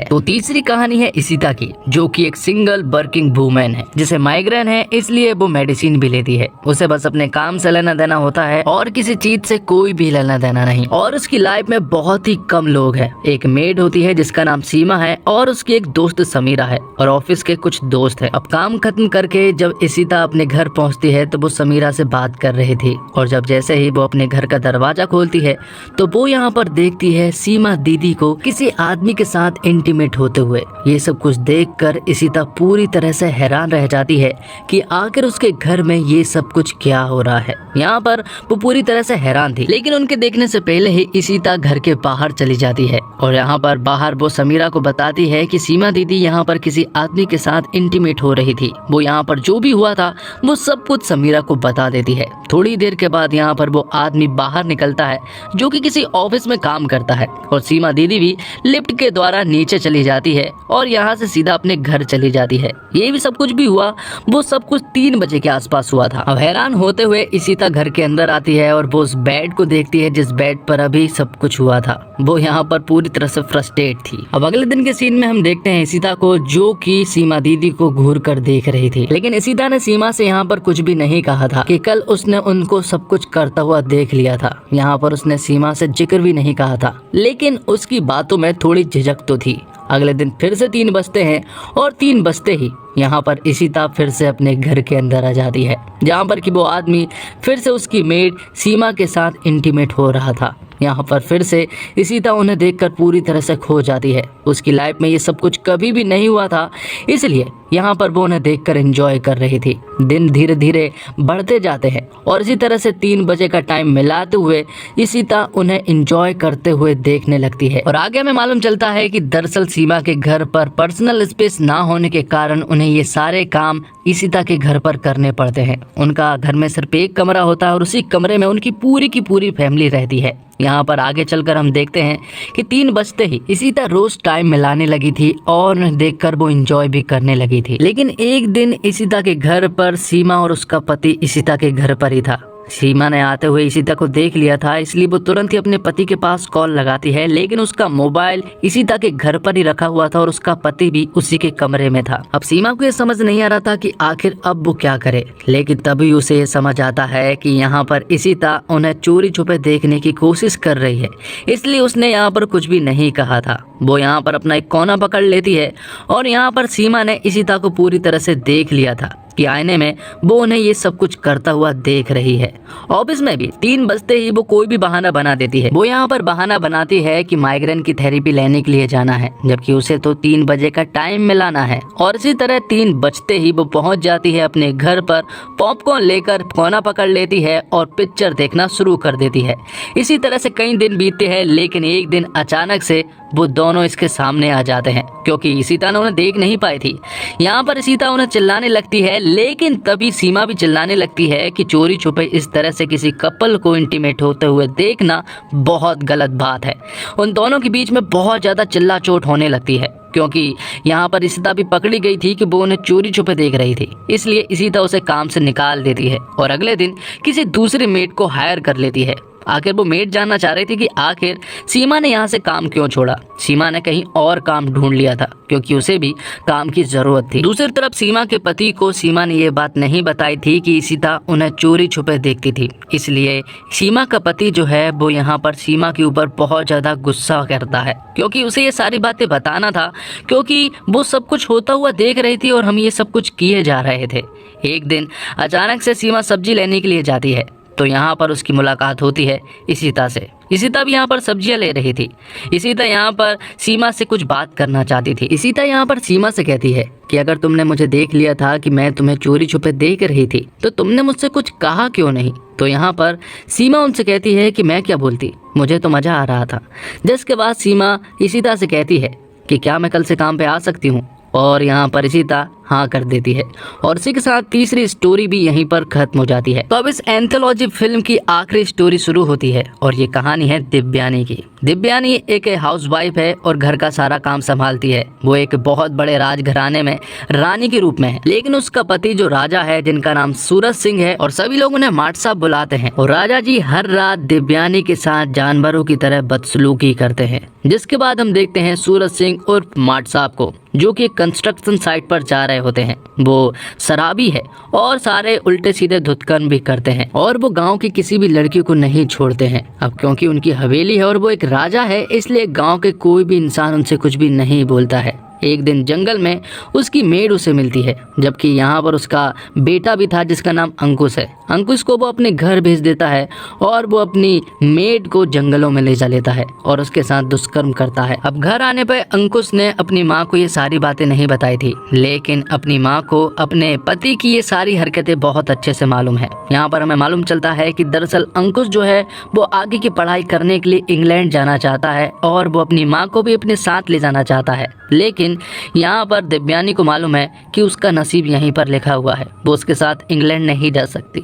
तो तीसरी कहानी है इशिता की, जो कि एक सिंगल वर्किंग वूमेन है जिसे माइग्रेन है, इसलिए वो मेडिसिन भी लेती है। उसे बस अपने काम से लेना देना होता है और किसी चीज से कोई भी लेना देना नहीं। और उसकी लाइफ में बहुत ही कम लोग हैं। एक मेड होती है जिसका नाम सीमा है और उसकी एक दोस्त समीरा है और ऑफिस के कुछ दोस्त है। अब काम खत्म करके जब इशिता अपने घर पहुंचती है तो वो समीरा से बात कर रही थी और जब जैसे ही वो अपने घर का दरवाजा खोलती है तो वो यहाँ पर देखती है सीमा दीदी को किसी आदमी के साथ इंटीमेट होते हुए। ये सब कुछ देखकर इशिता पूरी तरह से हैरान रह जाती है कि आखिर उसके घर में ये सब कुछ क्या हो रहा है। यहाँ पर वो पूरी तरह से हैरान थी, लेकिन उनके देखने से पहले ही इशिता घर के बाहर चली जाती है और यहाँ पर बाहर वो समीरा को बताती है कि सीमा दीदी यहाँ पर किसी आदमी के साथ इंटीमेट हो रही थी। वो यहाँ पर जो भी हुआ था वो सब कुछ समीरा को बता देती है। थोड़ी देर के बाद यहाँ पर वो आदमी बाहर निकलता है जो कि किसी ऑफिस में काम करता है और सीमा दीदी भी लिफ्ट के द्वारा नीचे चली जाती है और यहाँ से सीधा अपने घर चली जाती है। ये भी सब कुछ भी हुआ वो सब कुछ 3 बजे के आसपास हुआ था। अब हैरान होते हुए इशिता घर के अंदर आती है और वो उस बेड को देखती है जिस बेड पर अभी सब कुछ हुआ था। वो यहाँ पर पूरी तरह से फ्रस्ट्रेट थी। अब अगले दिन के सीन में हम देखते हैं इशिता को जो कि सीमा दीदी को घूर कर देख रही थी, लेकिन इशिता ने सीमा से यहाँ पर कुछ भी नहीं कहा था कि कल उसने उनको सब कुछ करता हुआ देख लिया था। यहाँ पर उसने सीमा से जिक्र भी नहीं कहा था, लेकिन उसकी बातों में थोड़ी झिझक तो थी। अगले दिन फिर से 3 बजते हैं और 3 बजते ही यहाँ पर इशिता फिर से अपने घर के अंदर आ जाती है, जहाँ पर कि वो आदमी फिर से उसकी मेड सीमा के साथ इंटीमेट हो रहा था। यहाँ पर फिर से इशिता उन्हें देखकर पूरी तरह से खो जाती है। उसकी लाइफ में ये सब कुछ कभी भी नहीं हुआ था, इसलिए यहाँ पर वो उन्हें देखकर एंजॉय कर रही थी। दिन धीरे धीरे बढ़ते जाते हैं और इसी तरह से 3 बजे का टाइम मिलाते हुए इशिता उन्हें एंजॉय करते हुए देखने लगती है। और आगे हमें मालूम चलता है कि दरअसल सीमा के घर पर पर्सनल स्पेस ना होने के कारण उन्हें ये सारे काम इशिता के घर पर करने पड़ते हैं। उनका घर में सिर्फ एक कमरा होता है और उसी कमरे में उनकी पूरी की पूरी फैमिली रहती है। यहाँ पर आगे चलकर हम देखते हैं कि 3 बजते ही इशिता रोज टाइम मिलाने लगी थी और उन्हें देखकर वो एंजॉय भी करने लगी थी। लेकिन एक दिन इशिता के घर पर सीमा और उसका पति इशिता के घर पर ही था। सीमा ने आते हुए इशिता को देख लिया था, इसलिए वो तुरंत ही अपने पति के पास कॉल लगाती है, लेकिन उसका मोबाइल इशिता के घर पर ही रखा हुआ था और उसका पति भी उसी के कमरे में था। अब सीमा को ये समझ नहीं आ रहा था कि आखिर अब वो क्या करे, लेकिन तभी उसे ये समझ आता है कि यहाँ पर इशिता उन्हें चोरी छुपे देखने की कोशिश कर रही है, इसलिए उसने यहाँ पर कुछ भी नहीं कहा था। वो यहाँ पर अपना एक कोना पकड़ लेती है और यहाँ पर सीमा ने इशिता को पूरी तरह से देख लिया था कि आईने में वो उन्हें ये सब कुछ करता हुआ देख रही है। ऑफिस में भी 3 बजते ही वो कोई भी बहाना बना देती है। वो यहाँ पर बहाना बनाती है कि माइग्रेन की थेरेपी लेने के लिए जाना है, जबकि उसे तो 3 बजे का टाइम मिलाना है। और इसी तरह 3 बजते ही वो पहुंच जाती है अपने घर पर, पॉपकॉर्न लेकर कोना पकड़ लेती है और पिक्चर देखना शुरू कर देती है। इसी तरह से कई दिन बीतते हैं, लेकिन एक दिन अचानक से वो दोनों इसके सामने आ जाते हैं, क्योंकि इशिता ने उन्हें देख नहीं पाई थी। यहाँ पर इशिता उन्हें चिल्लाने लगती है, लेकिन तभी सीमा भी चिल्लाने लगती है कि चोरी छुपे इस तरह से किसी कपल को इंटीमेट होते हुए देखना बहुत गलत बात है। उन दोनों के बीच में बहुत ज्यादा चिल्ला चोट होने लगती है, क्योंकि यहाँ पर इशिता भी पकड़ी गई थी कि वो उन्हें चोरी छुपे देख रही थी। इसलिए इशिता उसे काम से निकाल देती है और अगले दिन किसी दूसरे मेड को हायर कर लेती है। आखिर वो मेड जानना चाह रही थी कि आखिर सीमा ने यहाँ से काम क्यों छोड़ा। सीमा ने कहीं और काम ढूंढ लिया था, क्योंकि उसे भी काम की जरूरत थी। दूसरी तरफ सीमा के पति को सीमा ने ये बात नहीं बताई थी कि इशिता उन्हें चोरी छुपे देखती थी, इसलिए सीमा का पति जो है वो यहाँ पर सीमा के ऊपर बहुत ज्यादा गुस्सा करता है, क्योंकि उसे ये सारी बातें बताना था, क्योंकि वो सब कुछ होता हुआ देख रही थी और हम ये सब कुछ किए जा रहे थे। एक दिन अचानक से सीमा सब्जी लेने के लिए जाती है, तो यहाँ पर उसकी मुलाकात होती है इशिता से। इशिता भी यहाँ पर सब्जियां ले रही थी। इशिता यहाँ पर सीमा से कुछ बात करना चाहती थी। इशिता यहाँ पर सीमा से कहती है कि अगर तुमने मुझे देख लिया था कि मैं तुम्हें चोरी छुपे देख रही थी, तो तुमने मुझसे कुछ कहा क्यों नहीं। तो यहाँ पर सीमा उनसे कहती है कि मैं क्या बोलती, मुझे तो मजा आ रहा था। जिसके बाद सीमा इशिता से कहती है कि क्या मैं कल से काम पे आ सकती हूँ। और यहाँ पर इशिता हाँ कर देती है और इसी के साथ तीसरी स्टोरी भी यहीं पर खत्म हो जाती है। तो अब इस एंथोलॉजी फिल्म की आखिरी स्टोरी शुरू होती है और ये कहानी है दिव्यानी की। दिव्यानी एक हाउसवाइफ है और घर का सारा काम संभालती है। वो एक बहुत बड़े राजघराने में रानी के रूप में है, लेकिन उसका पति जो राजा है जिनका नाम सूरज सिंह है और सभी लोग उन्हें माट साहब बुलाते हैं, और राजा जी हर रात दिव्यानी के साथ जानवरों की तरह बदसलूकी करते हैं। जिसके बाद हम देखते हैं सूरज सिंह उर्फ माट साहब को, जो कि कंस्ट्रक्शन साइट पर जा रहे होते हैं। वो शराबी है और सारे उल्टे सीधे धुतकन भी करते हैं और वो गांव की किसी भी लड़की को नहीं छोड़ते हैं। अब क्योंकि उनकी हवेली है और वो एक राजा है, इसलिए गांव के कोई भी इंसान उनसे कुछ भी नहीं बोलता है। एक दिन जंगल में उसकी मेड उसे मिलती है, जबकि यहाँ पर उसका बेटा भी था जिसका नाम अंकुश है। अंकुश को वो अपने घर भेज देता है और वो अपनी मेड को जंगलों में ले जा लेता है और उसके साथ दुष्कर्म करता है। अब घर आने पर अंकुश ने अपनी माँ को ये सारी बातें नहीं बताई थी, लेकिन अपनी माँ को अपने पति की ये सारी हरकतें बहुत अच्छे से मालूम है। यहाँ पर हमें मालूम चलता है कि दरअसल अंकुश जो है वो आगे की पढ़ाई करने के लिए इंग्लैंड जाना चाहता है और वो अपनी माँ को भी अपने साथ ले जाना चाहता है, लेकिन यहाँ पर दिव्यानी को मालूम है कि उसका नसीब यहीं पर लिखा हुआ है, वो उसके साथ इंग्लैंड नहीं जा सकती।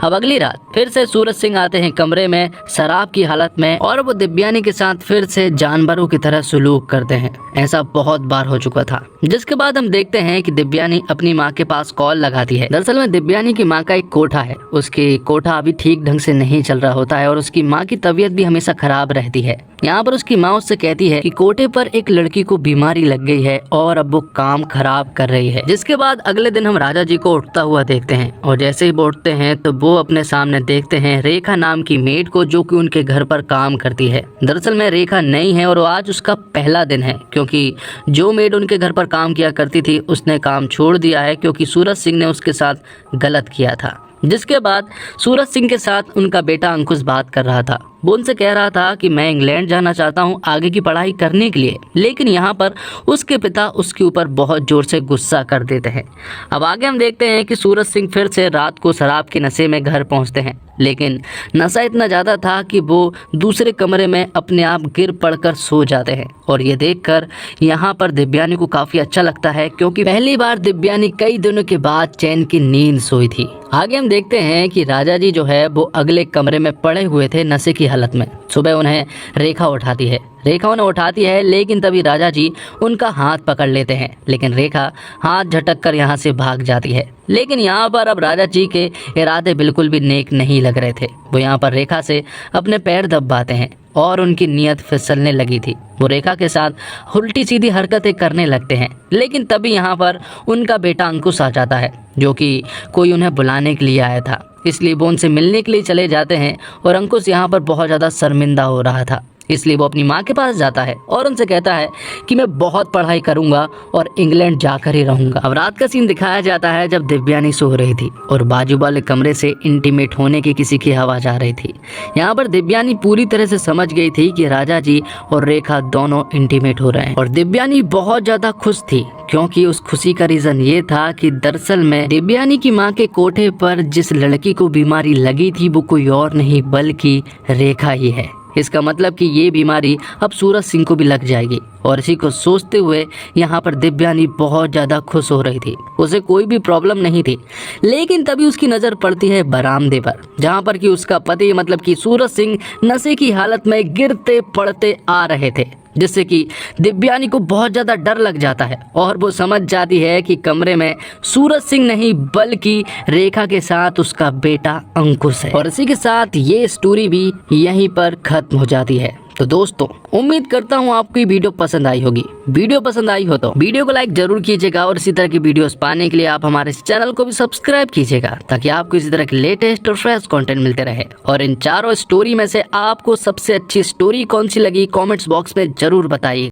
अब अगली रात फिर से सूरज सिंह आते हैं कमरे में शराब की हालत में और वो दिव्यानी के साथ फिर से जानवरों की तरह सलूक करते हैं। ऐसा बहुत बार हो चुका था। जिसके बाद हम देखते हैं कि दिव्यानी अपनी माँ के पास कॉल लगाती है। दरअसल में दिव्यानी की माँ का एक कोठा है, उसकी कोठा अभी ठीक ढंग से नहीं चल रहा होता है और उसकी माँ की तबीयत भी हमेशा खराब रहती है। यहाँ पर उसकी माँ उससे कहती है कि कोठे पर एक लड़की को बीमारी लग गई है और अब वो काम खराब कर रही है। जिसके बाद अगले दिन हम राजा जी को उठता हुआ देखते हैं और जैसे ही वो उठते हैं तो वो अपने सामने देखते हैं रेखा नाम की मेड को, जो कि उनके घर पर काम करती है। दरअसल में रेखा नहीं है और आज उसका पहला दिन है, क्योंकि जो मेड उनके घर पर काम किया करती थी उसने काम छोड़ दिया है क्योंकि सूरज सिंह ने उसके साथ गलत किया था। जिसके बाद सूरज सिंह के साथ उनका बेटा अंकुश बात कर रहा था। वो उनसे कह रहा था कि मैं इंग्लैंड जाना चाहता हूँ आगे की पढ़ाई करने के लिए, लेकिन यहाँ पर उसके पिता उसके ऊपर बहुत जोर से गुस्सा कर देते हैं। अब आगे हम देखते हैं कि सूरज सिंह फिर से रात को शराब के नशे में घर पहुँचते हैं, लेकिन नशा इतना ज़्यादा था कि वो दूसरे कमरे में अपने आप गिर पड़कर सो जाते हैं। और ये देखकर यहाँ पर दिव्यानी को काफ़ी अच्छा लगता है, क्योंकि पहली बार दिव्यानी कई दिनों के बाद चैन की नींद सोई थी। आगे हम देखते हैं कि राजा जी जो है वो अगले कमरे में पड़े हुए थे नशे की हालत में। सुबह उन्हें रेखा उठाती है, लेकिन तभी राजा जी उनका हाथ पकड़ लेते हैं, लेकिन रेखा हाथ झटक कर यहाँ से भाग जाती है। लेकिन यहाँ पर अब राजा जी के इरादे बिल्कुल भी नेक नहीं लग रहे थे। वो यहाँ पर रेखा से अपने पैर दबाते हैं और उनकी नीयत फिसलने लगी थी। वो रेखा के साथ उल्टी सीधी हरकतें करने लगते हैं, लेकिन तभी यहाँ पर उनका बेटा अंकुश आ जाता है, जो कि कोई उन्हें बुलाने के लिए आया था। इसलिए वो उनसे मिलने के लिए चले जाते हैं और अंकुश यहाँ पर बहुत ज़्यादा शर्मिंदा हो रहा था, इसलिए वो अपनी माँ के पास जाता है और उनसे कहता है कि मैं बहुत पढ़ाई करूंगा और इंग्लैंड जाकर ही रहूंगा। अब रात का सीन दिखाया जाता है जब दिव्यानी सो रही थी और बाजू वाले कमरे से इंटीमेट होने की किसी की आवाज आ रही थी। यहाँ पर दिव्यानी पूरी तरह से समझ गई थी कि राजा जी और रेखा दोनों इंटीमेट हो रहे हैं और दिव्यानी बहुत ज्यादा खुश थी, क्योंकि उस खुशी का रीजन ये था कि दरअसल में दिव्यानी की माँ के कोठे पर जिस लड़की को बीमारी लगी थी वो कोई और नहीं बल्कि रेखा ही है। इसका मतलब कि ये बीमारी अब सूरज सिंह को भी लग जाएगी और इसी को सोचते हुए यहाँ पर दिव्यानी बहुत ज़्यादा खुश हो रही थी। उसे कोई भी प्रॉब्लम नहीं थी, लेकिन तभी उसकी नज़र पड़ती है बरामदे पर, जहाँ पर कि उसका पति मतलब कि सूरज सिंह नशे की हालत में गिरते पड़ते आ रहे थे, जिससे कि दिव्यानी को बहुत ज़्यादा डर लग जाता है और वो समझ जाती है कि कमरे में सूरज सिंह नहीं बल्कि रेखा के साथ उसका बेटा अंकुश है। और इसी के साथ ये स्टोरी भी यहीं पर खत्म हो जाती है। तो दोस्तों, उम्मीद करता हूँ आपको ये वीडियो पसंद आई होगी। वीडियो पसंद आई हो तो वीडियो को लाइक जरूर कीजिएगा और इसी तरह की वीडियोस पाने के लिए आप हमारे चैनल को भी सब्सक्राइब कीजिएगा, ताकि आपको इसी तरह के लेटेस्ट और फ्रेश कंटेंट मिलते रहे। और इन चारों स्टोरी में से आपको सबसे अच्छी स्टोरी कौन सी लगी कमेंट्स बॉक्स में जरूर बताइए।